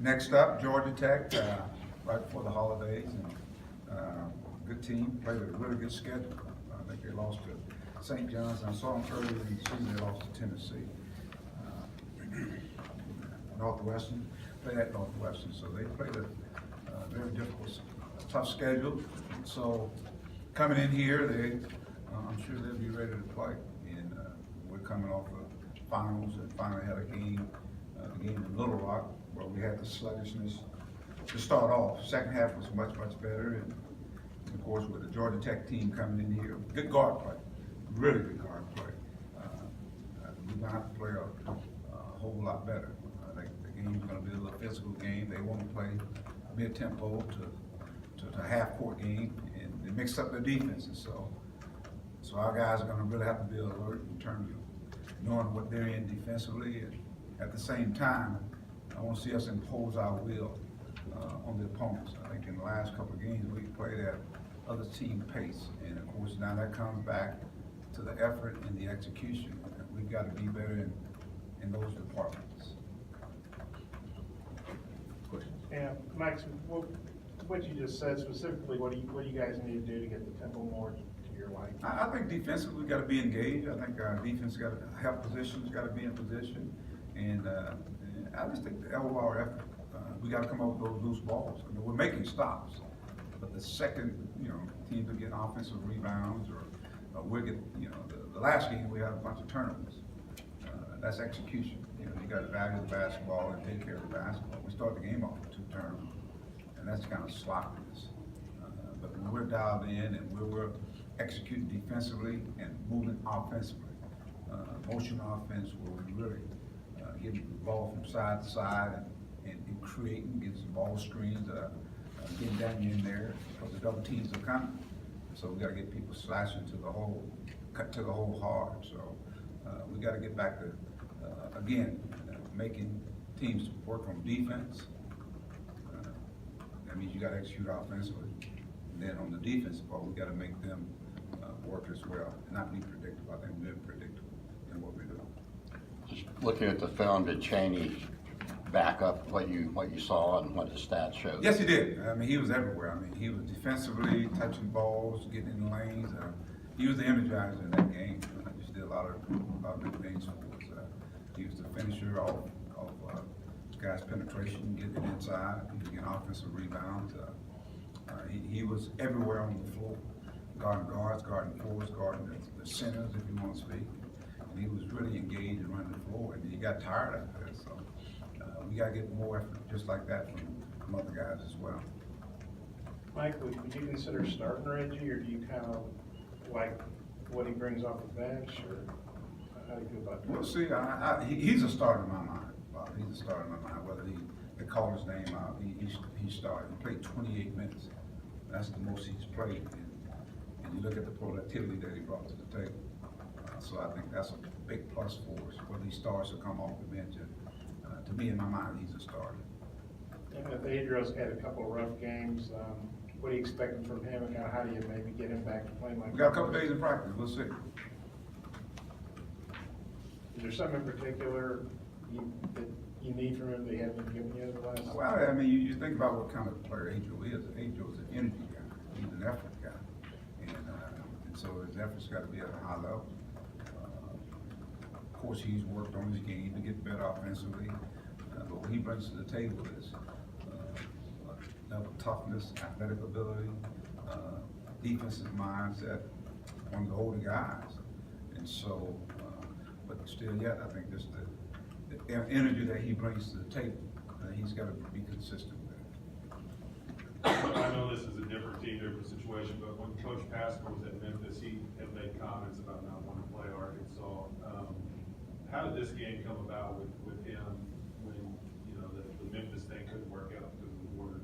Next up, Georgia Tech, right before the holidays. Good team, played a really good schedule. I think they lost to St. John's. I saw them earlier in the season, they lost to Tennessee. Northwestern, played at Northwestern, so they played a very difficult, tough schedule. So coming in here, I'm sure they'll be ready to play. And we're coming off the finals and finally had a game in Little Rock where we had the sluggishness to start off. Second half was much better, and of course with the Georgia Tech team coming in here, good guard play, really good guard play. We're gonna have to play a whole lot better. I think the game's gonna be a little physical game. They want to play mid-tempo to half-court game, and they mix up their defenses. So our guys are gonna really have to be alert in terms of knowing what they're in defensively, and at the same time, I want to see us impose our will on the opponents. I think in the last couple of games, we played at other team pace, and of course now that comes back to the effort and the execution. We've got to be better in those departments. Questions? Yeah, Max, what you just said specifically, what do you guys need to do to get the tempo more to your liking? I think defensively, we got to be engaged. I think our defense got to have positions, got to be in position, and I just think the overall effort. We got to come up with those loose balls. I mean, we're making stops, but the second, teams are getting offensive rebounds, or we're getting, the last game we had a bunch of turnovers. That's execution. You got to value the basketball and take care of the basketball. We start the game off with 2 turnovers, and that's kind of sloppiness. But when we're dialed in and we're executing defensively and moving offensively, motion offense where we really get the ball from side to side and creating, gets the ball screens, getting down in there because the double teams are coming. So we got to get people slashing to the hole, cut to the hole hard. So we got to get back to making teams work on defense. That means you got to execute offensively. And then on the defensive ball, we got to make them work as well, and not be predictable. I think we've been predictable in what we do. Just looking at the film, did Chaney back up what you saw and what the stats showed? Yes, he did. I mean, he was everywhere. I mean, he was defensively touching balls, getting in the lanes. He was the energizer in that game. He just did a lot of good things for us. He was the finisher of guys' penetration, getting it inside. He was getting offensive rebounds. He was everywhere on the floor, guarding guards, guarding forwards, guarding the centers, if you want to speak. And he was really engaged in running the floor, and he got tired of it. So we got to get more effort just like that from other guys as well. Mike, would you consider starting Reggie, or do you kind of like what he brings off the bench, or how do you feel about that? We'll see. He's a starter in my mind, Bob. He's a starter in my mind. Whether they call his name out, he started. He played 28 minutes. That's the most he's played. And you look at the productivity that he brought to the table. So I think that's a big plus for us, whether he starts or come off the bench. And to me, in my mind, he's a starter. And if Adriel's had a couple of rough games, what are you expecting from him, and kind of how do you maybe get him back to playing like We got a couple days of practice. We'll see. Is there something in particular that you need from him that he hasn't given you the last? Well, I mean, you think about what kind of player Adriel is. Adriel is an energy guy. He's an effort guy. And so his effort's got to be at a high level. Of course, he's worked on his game to get better offensively. But what he brings to the table is toughness, athletic ability, defensive mindset, one of the older guys. And so, but still yet, I think just the energy that he brings to the table, he's got to be consistent with it. I know this is a different team, different situation, but when Coach Pascal was at Memphis, he had made comments about not wanting to play Arkansas. How did this game come about with him when, the Memphis thing couldn't work out because of the border?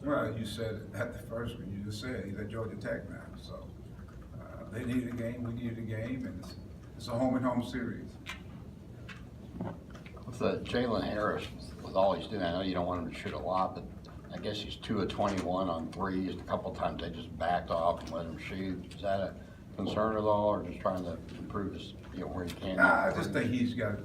Well, you said at the first one, you just said he's at Georgia Tech now. So they needed a game, we needed a game, and it's a home and home series. With Jalen Harris, with all he's doing, I know you don't want him to shoot a lot, but I guess he's 2 of 21 on threes. A couple of times they just backed off and let him shoot. Is that a concern at all, or just trying to improve his, where he can? I just think he's got to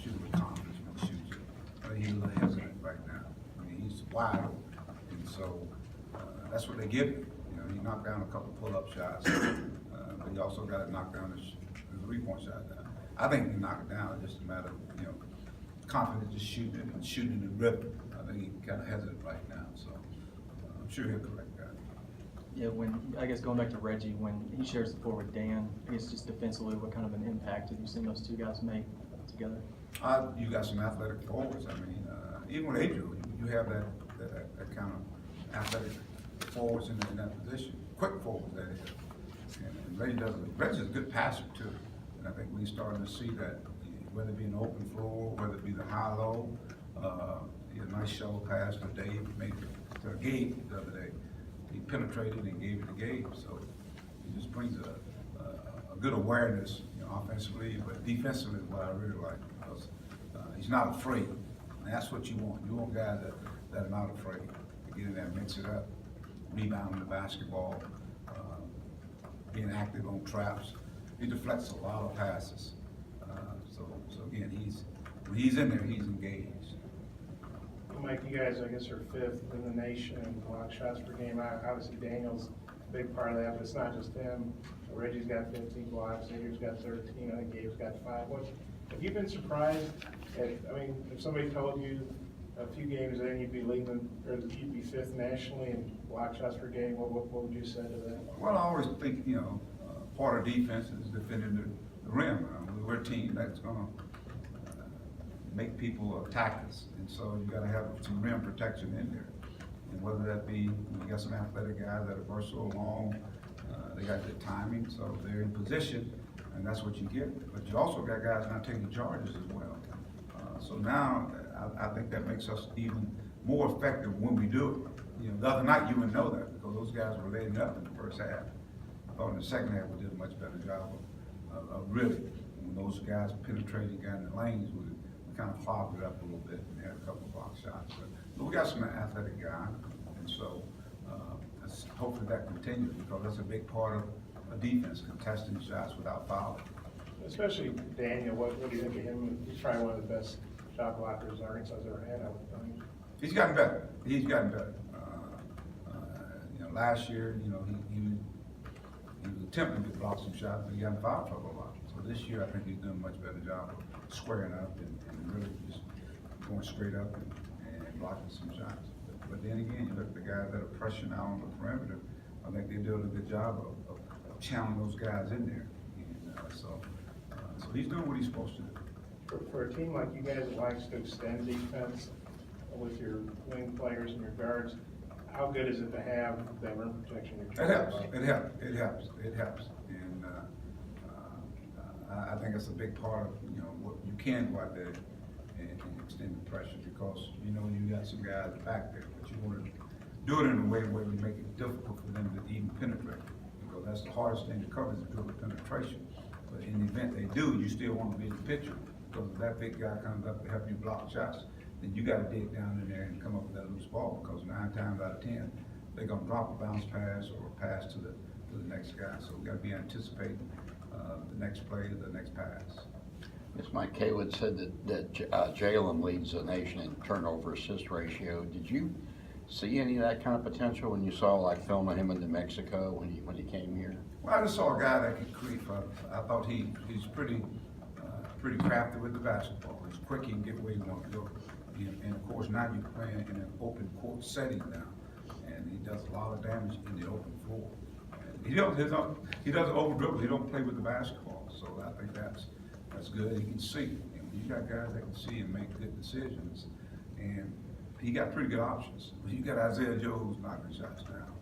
shoot with confidence when he shoots it. I think he's a little hesitant right now. I mean, wide open. And so, that's what they give you. You know, he knocked down a couple pull-up shots, but he also got to knock down his 3-point shot down. I think he knocked it down, it's just a matter of, you know, confidence, just shooting it and ripping. I think he kind of hesitant right now, so I'm sure he'll correct that. Yeah, I guess going back to Reggie, when he shares the floor with Dan, I guess just defensively, what kind of an impact have you seen those two guys make together? You got some athletic forwards. I mean, even with Adriel, you have that kind of athletic forwards in that position, quick forwards that is. And Reggie's a good passer too. And I think we're starting to see that, whether it be an open floor, whether it be the high-low, he had a nice shovel pass to Dave, made to Gabe the other day. He penetrated and gave it to Gabe, so he just brings a good awareness, you know, offensively, but defensively is what I really like, because he's not afraid. And that's what you want. You want guys that are not afraid to get in there and mix it up, rebounding the basketball, being active on traps. He deflects a lot of passes. So again, when he's in there, he's engaged. Mike, you guys, I guess, are 5th in the nation in block shots per game. Obviously, Daniel's a big part of that, but it's not just him. Reggie's got 15 blocks, Xavier's got 13, I think Gabe's got 5. Have you been surprised if somebody told you a few games in you'd be leading, or that you'd be 5th nationally in block shots per game, what would you say to that? Well, I always think, you know, part of defense is defending the rim. We're a team that's gonna make people attack us, and so you gotta have some rim protection in there. And whether that be, you got some athletic guys that are versatile, long, they got good timing, so they're in position, and that's what you get. But you also got guys not taking charges as well. So now, I think that makes us even more effective when we do it. You know, the other night you wouldn't know that, because those guys were laying up in the first half. I thought in the second half we did a much better job of really, when those guys penetrated, got in the lanes, we kind of fogged it up a little bit and had a couple of block shots. But we got some athletic guys, and so hopefully that continues, because that's a big part of defense, contesting shots without fouling. Especially Daniel, what do you think of him? He's probably one of the best shot blockers Arkansas's ever had, I would think. He's gotten better. He's gotten better. You know, last year, you know, he was attempting to block some shots, but he got in foul trouble a lot. So this year, I think he's done a much better job of squaring up and really just going straight up and blocking some shots. But then again, you look at the guys that are pressing out on the perimeter. I think they're doing a good job of channeling those guys in there. And so he's doing what he's supposed to do. For a team like you guys that likes to extend defense with your wing players and your guards, how good is it to have that rim protection? It helps. It helps. And I think it's a big part of, you know, what you can go out there and extend the pressure, because you know you got some guys back there, but you want to do it in a way where we make it difficult for them to even penetrate, because that's the hardest thing to cover, is to do with penetration. But in the event they do, you still want to be in the picture, because if that big guy comes up to help you block shots, then you got to dig down in there and come up with that loose ball, because 9 times out of 10, they're going to drop a bounce pass or a pass to the next guy. So we got to be anticipating the next play, the next pass. Yes, Mike Kaywood said that Jalen leads the nation in turnover assist ratio. Did you see any of that kind of potential when you saw like film of him in New Mexico when he came here? Well, I just saw a guy that could create. I thought he's pretty crafty with the basketball. He's quick. He can get where he wants to go. And of course, now you're playing in an open court setting now, and he does a lot of damage in the open floor. And he doesn't over dribble. He don't play with the basketball. So I think that's good. He can see. And when you got guys that can see and make good decisions, and he got pretty good options. You got Isaiah Joe who's knocking shots down.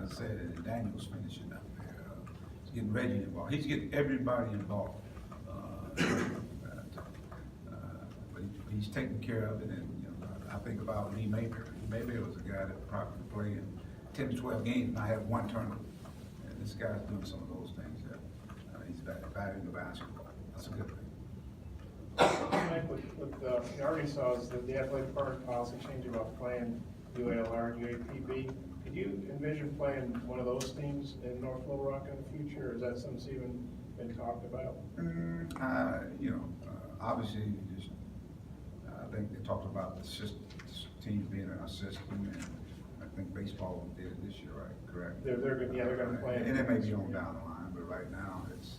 As I said, Daniel's finishing up there. He's getting Reggie involved. He's getting everybody involved. But he's taking care of it. And you know, I think about Lee Mayberry. Lee Mayberry was a guy that probably could play in 10 to 12 games and I have 1 turnover. And this guy's doing some of those things. He's batting the basketball. That's a good thing. Mike, with Arkansas, the athletic department policy change about playing UALR and UAPB. Could you envision playing one of those teams in North Little Rock in the future, or is that something that's even been talked about? You know, obviously, I think they talked about the teams being in our system, and I think baseball did it this year, right? Correct? They're good, yeah, they're gonna play. And it may be on down the line, but right now, it's,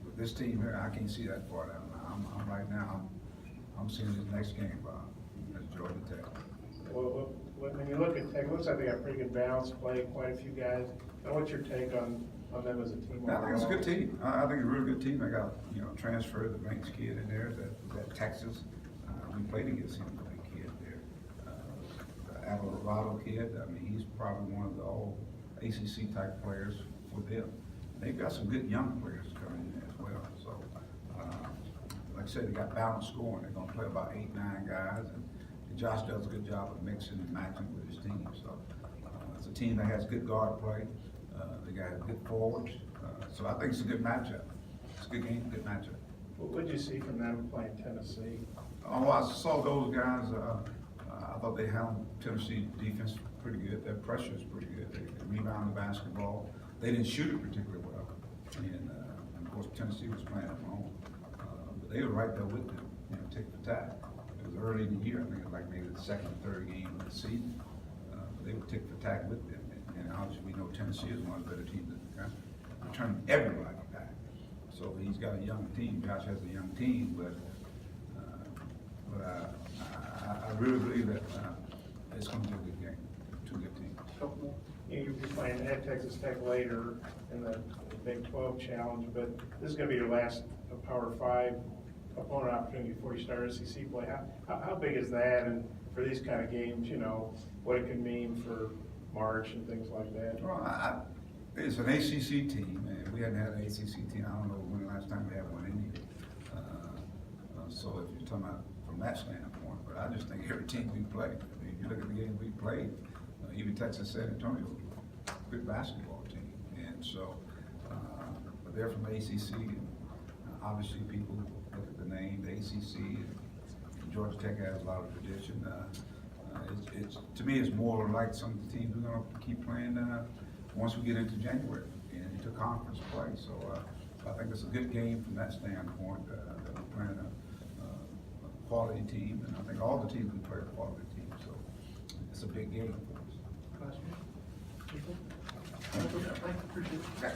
with this team here, I can't see that far down the line. I'm right now, I'm seeing this next game, that's Georgia Tech. Well, when you look at Tech, it looks like they got pretty good balance play, quite a few guys. Now, what's your take on them as a team? I think it's a good team. I think it's a really good team. They got, transferred the Banks kid in there, that Texas. We played against him, the kid there. The Alvarado kid, I mean, he's probably one of the all ACC type players for them. They've got some good young players coming in as well. So, like I said, they got balanced scoring. They're gonna play about 8, 9 guys, and Josh does a good job of mixing and matching with his team. So, it's a team that has good guard play. They got good forwards. So I think it's a good matchup. It's a good game, good matchup. What did you see from them playing Tennessee? Oh, I saw those guys, I thought they held Tennessee defense pretty good. Their pressure is pretty good. They rebound the basketball. They didn't shoot it particularly well. And of course, Tennessee was playing at home. But they were right there with them, tick for tack. It was early in the year. I think it was like maybe the second or third game of the season. But they were tick for tack with them. And obviously, we know Tennessee is one of the better teams in the country. Returning everybody back. So he's got a young team. Josh has a young team, but I really believe that it's going to be a good game. Two good teams. You're playing at Texas Tech later in the Big 12 Challenge, but this is going to be your last Power 5 opponent opportunity before you start SEC play. How big is that, and for these kind of games, what it can mean for March and things like that? Well, it's an ACC team, and we hadn't had an ACC team. I don't know when the last time we had one in here. So if you're talking about from that standpoint, but I just think every team we play, I mean, if you look at the games we played, even Texas San Antonio, good basketball team. And so, but they're from the ACC, and obviously people look at the name, the ACC, and Georgia Tech has a lot of tradition. It's to me, it's more like some of the teams we're going to keep playing once we get into January and into conference play. So I think it's a good game from that standpoint. That we're playing a quality team, and I think all the teams we play are quality teams. So it's a big game for us. Question? Thank you, appreciate it.